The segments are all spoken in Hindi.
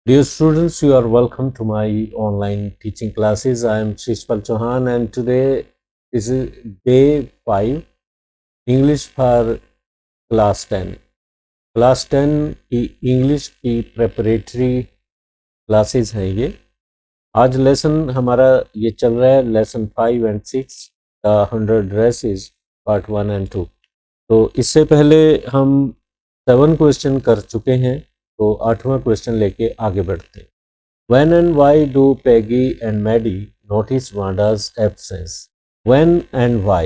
Dear students, you are welcome to my online teaching classes. I am Shishpal Chauhan and today is day 5, English for class 10. Class 10 की इंग्लिश की प्रेपरेटरी क्लासेस हैं ये। आज लेसन हमारा ये चल रहा है lesson 5 and 6 the 100 dresses part 1 and 2। तो इससे पहले हम 7 क्वेश्चन कर चुके हैं, तो 8वां क्वेश्चन लेके आगे बढ़ते हैं। When and why do Peggy and Maddie notice Wanda's absence? When and why?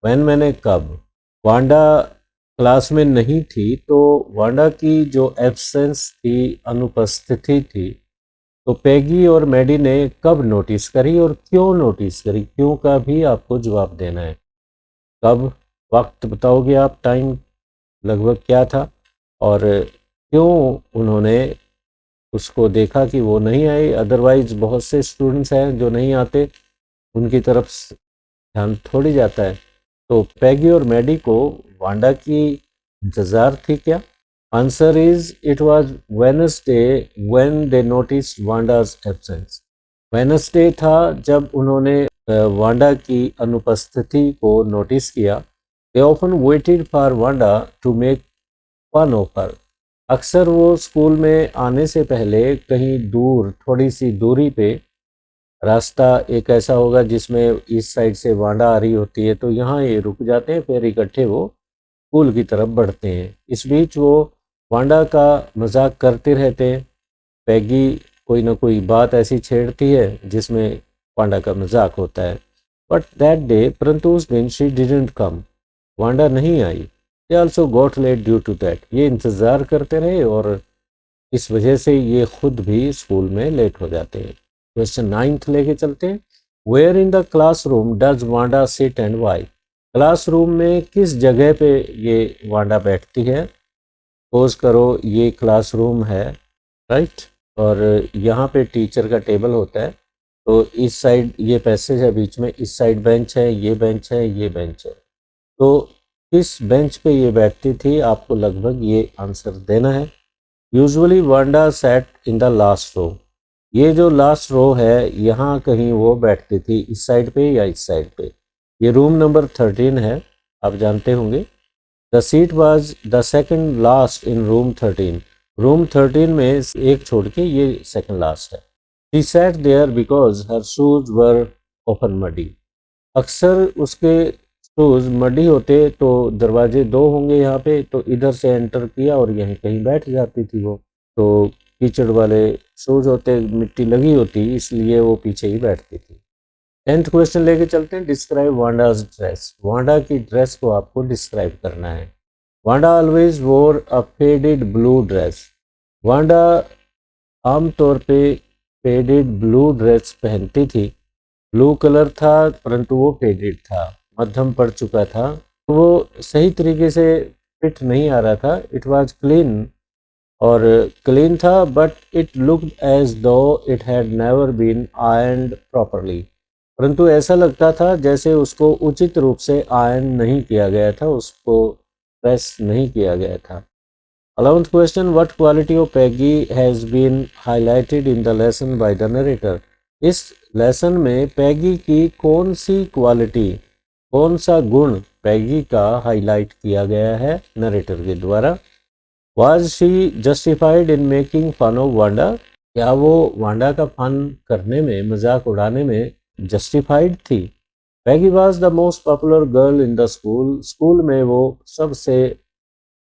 When मैंने कब? वांडा क्लास में नहीं थी, तो वांडा की जो एब्सेंस थी, अनुपस्थिति थी, तो पैगी और मैडी ने कब नोटिस करी और क्यों नोटिस करी? क्यों का भी आपको जवाब देना है। कब वक्त बताओगे आप, टाइम लगभग क्या था और क्यों उन्होंने उसको देखा कि वो नहीं आई। अदरवाइज बहुत से स्टूडेंट्स हैं जो नहीं आते, उनकी तरफ ध्यान थोड़ी जाता है। तो पैगी और मैडी को वांडा की इंतज़ार थी क्या? Answer is it was Wednesday when they noticed Wanda's absence. Wednesday था जब उन्होंने वांडा की अनुपस्थिति को नोटिस किया। They often waited for Wanda to make fun of her. अक्सर वो स्कूल में आने से पहले कहीं दूर, थोड़ी सी दूरी पे रास्ता एक ऐसा होगा जिसमें इस साइड से वांडा आ रही होती है, तो यहाँ ये रुक जाते हैं, फिर इकट्ठे वो स्कूल की तरफ बढ़ते हैं। इस बीच वो वांडा का मजाक करते रहते हैं। पैगी कोई ना कोई बात ऐसी छेड़ती है जिसमें वांडा का मजाक होता है। बट दैट डे, परंतु उस दिन शी डिडंट कम, वांडा नहीं आई। They also got late due to that, ये इंतज़ार करते रहे और इस वजह से ये खुद भी स्कूल में लेट हो जाते हैं। क्वेश्चन 9 लेके चलते हैं। Where in the classroom does Wanda sit and why? Classroom में किस जगह पे ये वांडा बैठती है? सपोज करो ये क्लासरूम है, राइट, और यहाँ पे टीचर का टेबल होता है, तो इस साइड ये पैसेज है, बीच में इस साइड बेंच है, ये बेंच है, ये बेंच है। तो किस बेंच पे ये बैठती थी, आपको लगभग ये आंसर देना है। Usually Wanda sat in the last row. ये जो लास्ट रो है, यहाँ कहीं वो बैठती थी, इस साइड पे या इस साइड पे। ये रूम नंबर 13 है, आप जानते होंगे। The seat was the second last in room 13। Room 13 में एक छोड़ के ये सेकंड लास्ट है। She sat there because her shoes were often muddy. अक्सर उसके शूज मडी होते, तो दरवाजे 2 होंगे यहाँ पे, तो इधर से एंटर किया और यहीं कहीं बैठ जाती थी वो। तो कीचड़ वाले शूज होते, मिट्टी लगी होती, इसलिए वो पीछे ही बैठती थी। 10th क्वेश्चन लेके चलते हैं। Describe Wanda's dress. वांडा की ड्रेस को आपको डिस्क्राइब करना है। Wanda always wore a faded blue dress. Wanda आमतौर पे फेडेड ब्लू ड्रेस पहनती थी। ब्लू कलर था, परंतु वो फेडेड था, मध्यम पड़ चुका था, वो सही तरीके से फिट नहीं आ रहा था। इट वाज क्लीन, और क्लीन था, but it looked as though it had never been ironed properly. परंतु ऐसा लगता था जैसे उसको उचित रूप से आयरन नहीं किया गया था, उसको प्रेस नहीं किया गया था। 11th question, what quality of Peggy has been highlighted in the lesson by the narrator? इस लेसन में पैगी की कौन सी क्वालिटी, कौन सा गुण पैगी का हाईलाइट किया गया है नरेटर के द्वारा? Was she justified in making fun of Wanda? क्या वो वांडा का फन करने में, मजाक उड़ाने में जस्टिफाइड थी? Peggy was the most popular girl in the school. School में वो सबसे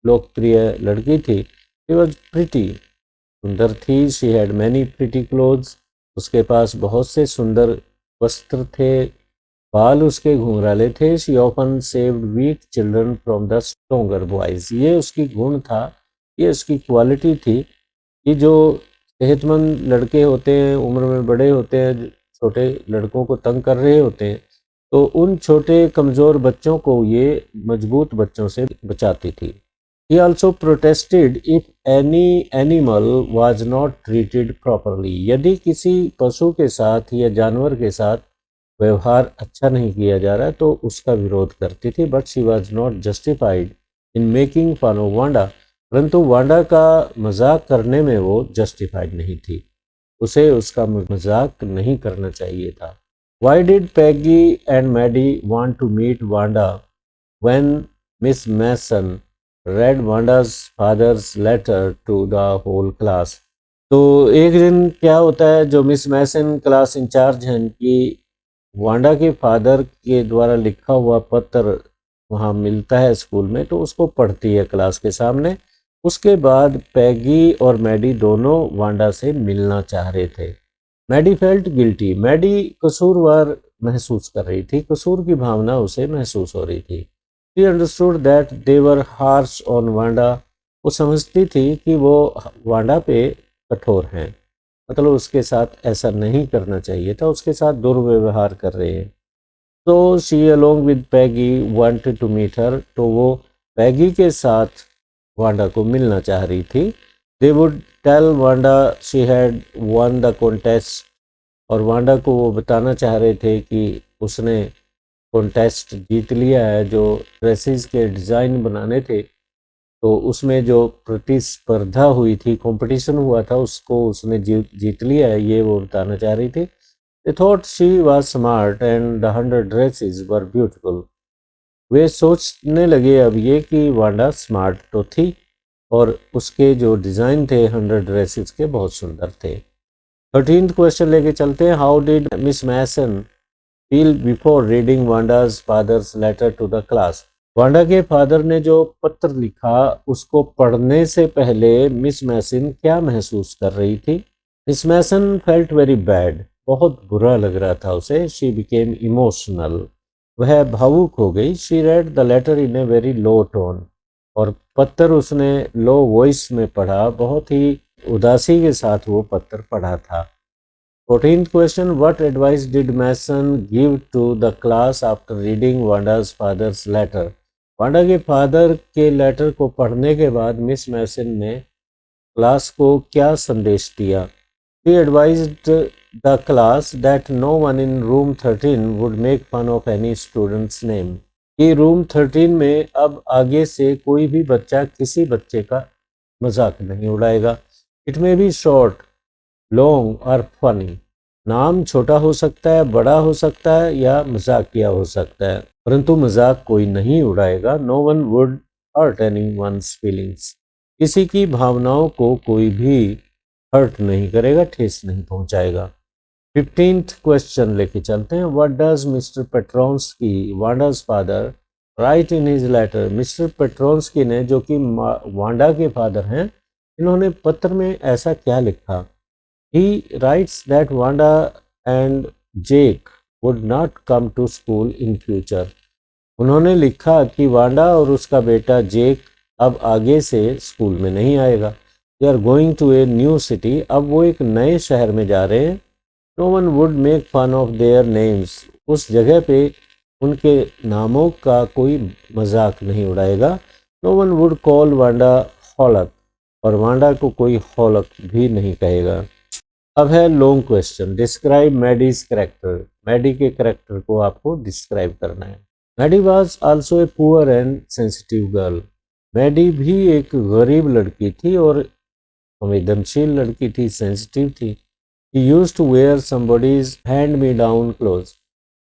लोकप्रिय लड़की थी। शी वॉज प्रिटी, सुंदर थी। She had many pretty clothes, उसके पास बहुत से सुंदर वस्त्र थे। बाल उसके घुंघराले थे। She often saved weak children from the stronger boys. ये उसकी गुण था, ये उसकी क्वालिटी थी कि जो सेहतमंद लड़के होते हैं, उम्र में बड़े होते हैं, छोटे लड़कों को तंग कर रहे होते हैं, तो उन छोटे कमज़ोर बच्चों को ये मजबूत बच्चों से बचाती थी। He also protested if any animal was not treated properly। यदि किसी पशु के साथ या जानवर के साथ व्यवहार अच्छा नहीं किया जा रहा तो उसका विरोध करती थी। But she was not justified in making fun of Wanda. परंतु वांडा का मजाक करने में वो जस्टिफाइड नहीं थी, उसे उसका मजाक नहीं करना चाहिए था। Why did Peggy and Maddie want to meet Wanda when Miss Mason read Wanda's father's letter to the whole class? तो एक दिन क्या होता है, जो मिस मैसन क्लास इंचार्ज हैं कि वांडा के फादर के द्वारा लिखा हुआ पत्र वहाँ मिलता है स्कूल में, तो उसको पढ़ती है क्लास के सामने। उसके बाद पैगी और मैडी दोनों वांडा से मिलना चाह रहे थे। मैडी फेल्ट गिल्टी, मैडी कसूरवार महसूस कर रही थी, कसूर की भावना उसे महसूस हो रही थी। She understood that they were harsh on Wanda, वो समझती थी कि वो वांडा पे कठोर हैं, मतलब उसके साथ ऐसा नहीं करना चाहिए था, उसके साथ दुर्व्यवहार कर रहे हैं। तो she along with Peggy wanted to meet her, तो वो पैगी के साथ वांडा को मिलना चाह रही थी। They would tell Wanda she had won the contest, और वांडा को वो बताना चाह रहे थे कि उसने कॉन्टेस्ट जीत लिया है, जो ड्रेसेस के डिज़ाइन बनाने थे, तो उसमें जो प्रतिस्पर्धा हुई थी, कंपटीशन हुआ था, उसको उसने जीत लिया है, ये वो बताना चाह रही थी। They thought she was smart and the 100 dresses were beautiful. वे सोचने लगे अब ये कि वांडा स्मार्ट तो थी और उसके जो डिज़ाइन थे 100 ड्रेसेस के बहुत सुंदर थे। 13th क्वेश्चन लेके चलते हैं। How did Miss Mason feel before reading Wanda's father's letter to the class? Wanda के फादर ने जो पत्र लिखा उसको पढ़ने से पहले मिस मैसन क्या महसूस कर रही थी? Miss Mason felt very bad, बहुत बुरा लग रहा था उसे। शी बिकेम इमोशनल, वह भावुक हो गई। She read the letter in a very low tone, और पत्र उसने लो वॉइस में पढ़ा, बहुत ही उदासी के साथ वो पत्र पढ़ा था। 14th question, what advice did Mason give to the class after reading Wanda's father's letter? Wanda के फादर के लेटर को पढ़ने के बाद मिस मैसन ने क्लास को क्या संदेश दिया? She advised the class that no one in room 13 would make fun of any student's name. कि रूम 13 में अब आगे से कोई भी बच्चा किसी बच्चे का मजाक नहीं उड़ाएगा। It may be short, long और फनी। नाम छोटा हो सकता है, बड़ा हो सकता है या मजाकिया हो सकता है, परंतु मजाक कोई नहीं उड़ाएगा। No one would hurt anyone's feelings, किसी की भावनाओं को कोई भी हर्ट नहीं करेगा, ठेस नहीं पहुंचाएगा। 15th क्वेश्चन लेके चलते हैं। What does mister Petronski, Wanda's father, write in his letter? Mister Petronski ने, जो कि वांडा के फादर हैं, इन्होंने पत्र में ऐसा क्या लिखा? He writes that Wanda and Jake would not come to school in future. उन्होंने लिखा कि वांडा और उसका बेटा जेक अब आगे से स्कूल में नहीं आएगा। They are going to a new city. अब वो एक नए शहर में जा रहे हैं। No one would make fun of their names. उस जगह पे उनके नामों का कोई मजाक नहीं उड़ाएगा। No one would call Wanda हौलक, और वांडा को कोई हौलक भी नहीं कहेगा। अब है long question. Describe Maddie's character, Maddie के करेक्टर को आपको डिस्क्राइब करना है। Maddie was also a poor and sensitive girl, Maddie भी एक गरीब लड़की थी और संवेदनशील लड़की थी, सेंसिटिव थी। She used to wear somebody's hand me down clothes,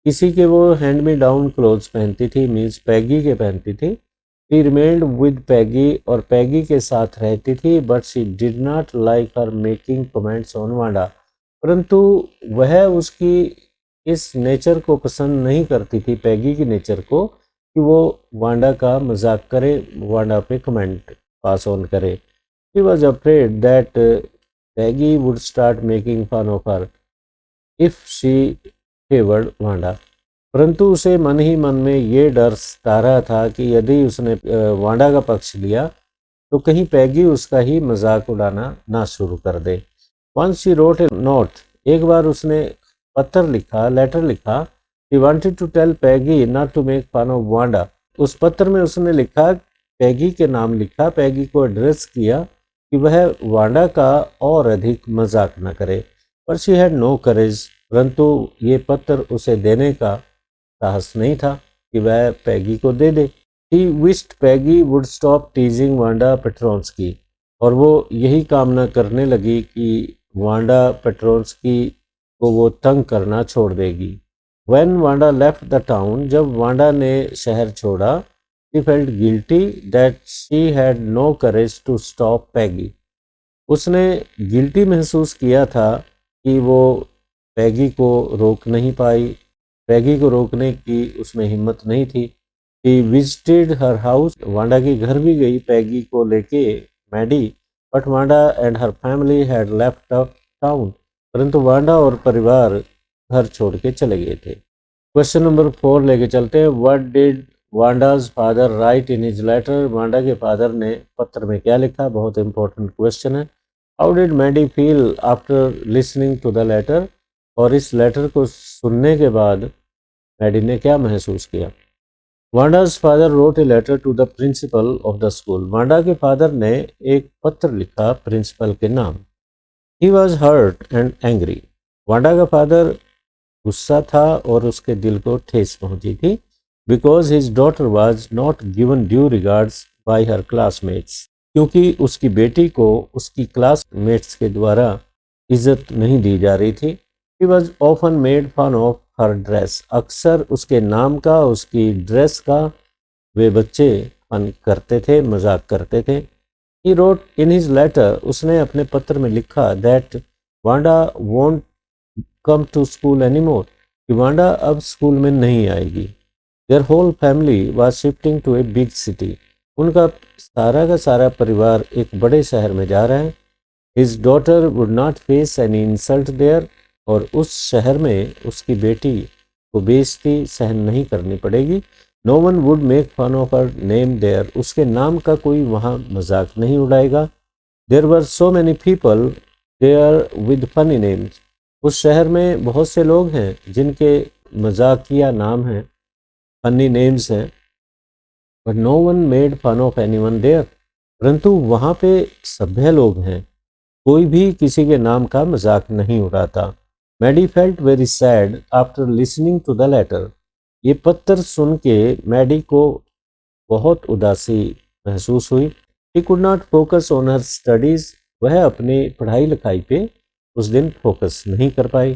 किसी के वो हैंड मी डाउन क्लोथ्स पहनती थी, मीन्स पैगी के पहनती थी। She remained with Peggy, और पैगी के साथ रहती थी, but she did not like her making comments on Wanda, परंतु वह उसकी इस नेचर को पसंद नहीं करती थी, पैगी की नेचर को, कि वो वांडा का मजाक करे, वांडा पे कमेंट पास ऑन करे। She was afraid that Peggy would start making fun of her if she favored Wanda, परंतु उसे मन ही मन में ये डर सता रहा था कि यदि उसने वांडा का पक्ष लिया तो कहीं पैगी उसका ही मजाक उड़ाना ना शुरू कर दे। Once she wrote a note, एक बार उसने पत्र लिखा, लेटर लिखा। She wanted to tell Peggy not to make fun of Wanda, उस पत्र में उसने लिखा, पैगी के नाम लिखा, पैगी को एड्रेस किया कि वह वांडा का और अधिक मजाक न करे। पर शी हैड नो करेज, परंतु ये पत्र उसे देने का साहस नहीं था कि वह पैगी को दे दे। He wished Peggy would stop teasing Wanda Petronsky, और वो यही कामना करने लगी कि वांडा पेट्रोन्स्की को वो तंग करना छोड़ देगी। When Wanda left the town, जब वांडा ने शहर छोड़ा, she felt guilty that she had no courage to stop Peggy. उसने गिल्टी महसूस किया था कि वो पैगी को रोक नहीं पाई, पैगी को रोकने की उसमें हिम्मत नहीं थी। He visited her house, Wanda के घर भी गई पैगी को लेके Maddie, but Wanda and her family had left the town, परंतु वांडा और परिवार घर छोड़ के चले गए थे। क्वेश्चन नंबर 4 लेके चलते हैं। What did Wanda's father write in his letter, Wanda के फादर ने पत्र में क्या लिखा, बहुत इंपॉर्टेंट क्वेश्चन है। How did Maddie feel after listening to the letter, और इस लेटर को सुनने के बाद मैडी ने क्या महसूस किया। Wanda's father wrote a letter to the principal of the school, Wanda के फादर ने एक पत्र लिखा प्रिंसिपल के नाम। He was hurt and angry, Wanda का फादर गुस्सा था और उसके दिल को ठेस पहुंची थी। Because his daughter was not given due regards by her classmates, क्योंकि उसकी बेटी को उसकी क्लासमेट्स के द्वारा इज्जत नहीं दी जा रही थी। He was often made fun of her dress, अक्सर उसके नाम का, उसकी ड्रेस का वे बच्चे फन करते थे, मजाक करते थे। He wrote in his letter, उसने अपने पत्र में लिखा that Wanda won't come to school any more, कि वांडा अब स्कूल में नहीं आएगी। Their whole family was shifting to a big city, उनका सारा का सारा परिवार एक बड़े शहर में जा रहा है। His daughter would not face any insult there, और उस शहर में उसकी बेटी को बेइज्जती सहन नहीं करनी पड़ेगी। No one would make fun of her name there, उसके नाम का कोई वहाँ मजाक नहीं उड़ाएगा। There were so many people there with funny names, उस शहर में बहुत से लोग हैं जिनके मजाकिया नाम हैं, फनी नेम्स हैं। But no one made fun of anyone there, परंतु वहाँ पे सभ्य लोग हैं, कोई भी किसी के नाम का मजाक नहीं उड़ाता। Maddie felt very sad after listening to the letter, ये पत्र सुन के मैडी को बहुत उदासी महसूस हुई। He could not focus on her studies, वह अपनी पढ़ाई लिखाई पे उस दिन फोकस नहीं कर पाई।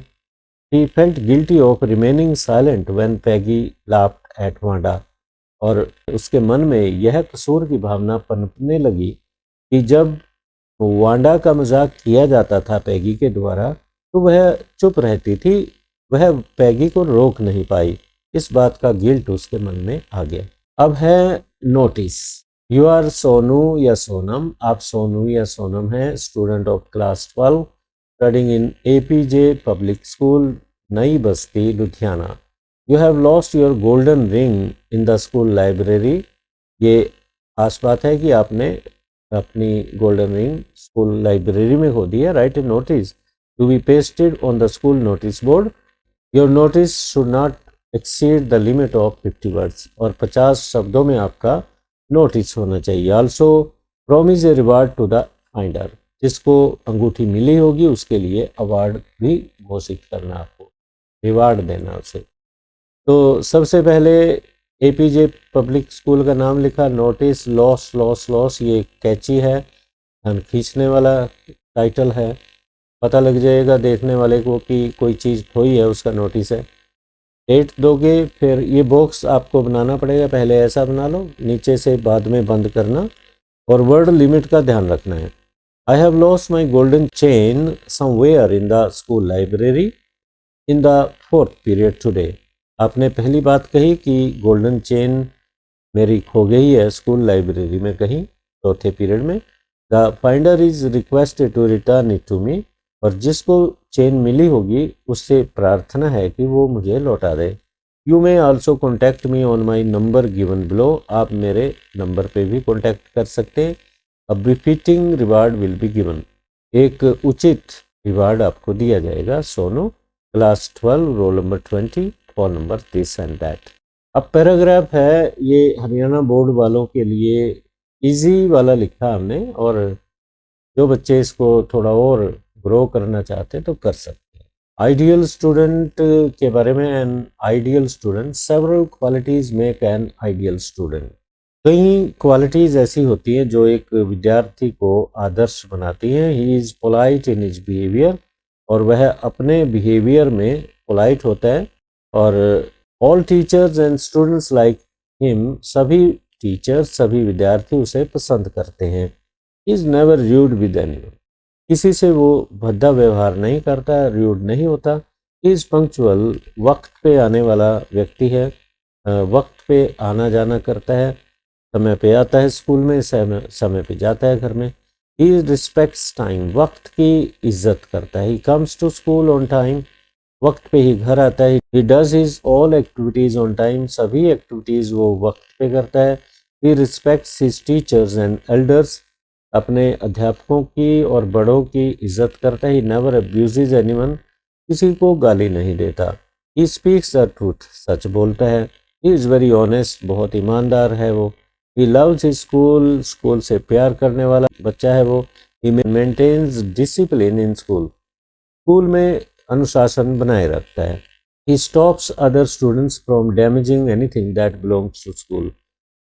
He felt guilty of remaining silent when Peggy laughed at Wanda, और उसके मन में यह कसूर की भावना पनपने लगी कि जब वांडा का मजाक किया जाता था पैगी के द्वारा, तो वह चुप रहती थी, वह पैगी को रोक नहीं पाई। इस बात का गिल्ट उसके मन में आ गया। अब है नोटिस। यू आर सोनू या सोनम, आप सोनू या सोनम हैं, student of class 12 studying in APJ public school, नई बस्ती, Ludhiana. You have lost your golden ring in the school library, ये खास बात है कि आपने अपनी गोल्डन रिंग स्कूल लाइब्रेरी में खो दी है। Write a notice to be pasted on the school notice board, your notice should not exceed the limit of 50 words, और 50 शब्दों में आपका नोटिस होना चाहिए। Also promise a reward to the finder, जिसको अंगूठी मिली होगी उसके लिए अवार्ड भी घोषित करना, आपको रिवार्ड देना उसे। तो सबसे पहले APJ पब्लिक स्कूल का नाम लिखा, नोटिस, लॉस लॉस लॉस, ये कैची है, धन खींचने वाला टाइटल है, पता लग जाएगा देखने वाले को कि कोई चीज़ खोई है, उसका नोटिस है। डेट दोगे, फिर ये बॉक्स आपको बनाना पड़ेगा, पहले ऐसा बना लो, नीचे से बाद में बंद करना, और वर्ड लिमिट का ध्यान रखना है। I have lost my golden chain somewhere in the school library in the 4th period today, आपने पहली बात कही कि गोल्डन चेन मेरी खो गई है स्कूल लाइब्रेरी में कहीं, 4th पीरियड में। The finder is requested to return it to me, और जिसको चेन मिली होगी उससे प्रार्थना है कि वो मुझे लौटा दे। You may also contact me on my number given below, आप मेरे नंबर पे भी कॉन्टैक्ट कर सकते हैं। A befitting reward will be given, एक उचित रिवार्ड आपको दिया जाएगा। Sonu, class 12, roll number 20, for number this and that. अब पैराग्राफ है, ये हरियाणा बोर्ड वालों के लिए इजी वाला लिखा हमने, और जो बच्चे इसको थोड़ा और ग्रो करना चाहते हैं तो कर सकते हैं। आइडियल स्टूडेंट के बारे में, an ideal student, several qualities make an ideal student, कई क्वालिटीज़ ऐसी होती हैं जो एक विद्यार्थी को आदर्श बनाती हैं। He is polite in his behaviour, और वह अपने बिहेवियर में पोलाइट होता है। और all teachers and students like him, सभी टीचर्स, सभी विद्यार्थी उसे पसंद करते हैं। He is never rude with anyone, किसी से वो भद्दा व्यवहार नहीं करता, र्यूड नहीं होता। ही इज़ पंक्चुअल, वक्त पे आने वाला व्यक्ति है, वक्त पे आना जाना करता है, समय पे आता है स्कूल में, समय पे जाता है घर में। ही रिस्पेक्ट्स टाइम, वक्त की इज्जत करता है। He comes to school on time, वक्त पे ही घर आता है। He does his all activities on time, सभी एक्टिविटीज़ वो वक्त पे करता है। He respects his teachers and elders, अपने अध्यापकों की और बड़ों की इज्जत करता है। ही नेवर अब्यूजेज एनीवन, किसी को गाली नहीं देता। ही स्पीक्स द ट्रूथ, सच बोलता है। ही इज़ वेरी ऑनेस्ट, बहुत ईमानदार है वो। He loves his school, school से प्यार करने वाला बच्चा है वो। He maintains discipline in school, school में अनुशासन बनाए रखता है। He stops other students from damaging anything that belongs to school,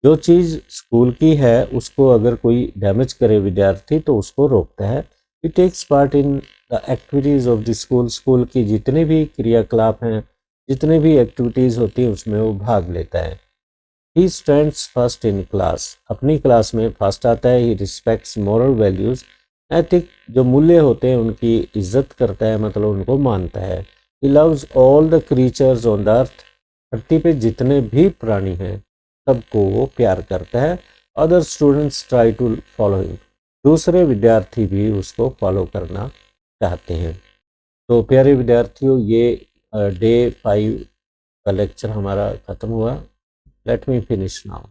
जो चीज़ स्कूल की है उसको अगर कोई डैमेज करे विद्यार्थी तो उसको रोकता है। He takes part in the activities of the school, school की जितने भी क्रियाकलाप हैं, जितने भी एक्टिविटीज़ होती हैं उसमें वो भाग लेता है। He stands first in class, अपनी क्लास में फर्स्ट आता है। ही रिस्पेक्ट्स मॉरल वैल्यूज़, नैतिक जो मूल्य होते हैं उनकी इज्जत करता है, मतलब उनको मानता है। He loves all the creatures on the earth, धरती पे जितने भी प्राणी हैं सबको वो प्यार करता है। Other students try to follow him, दूसरे विद्यार्थी भी उसको फॉलो करना चाहते हैं। तो प्यारे विद्यार्थियों, ये डे 5 का लेक्चर हमारा ख़त्म हुआ। Let me finish now.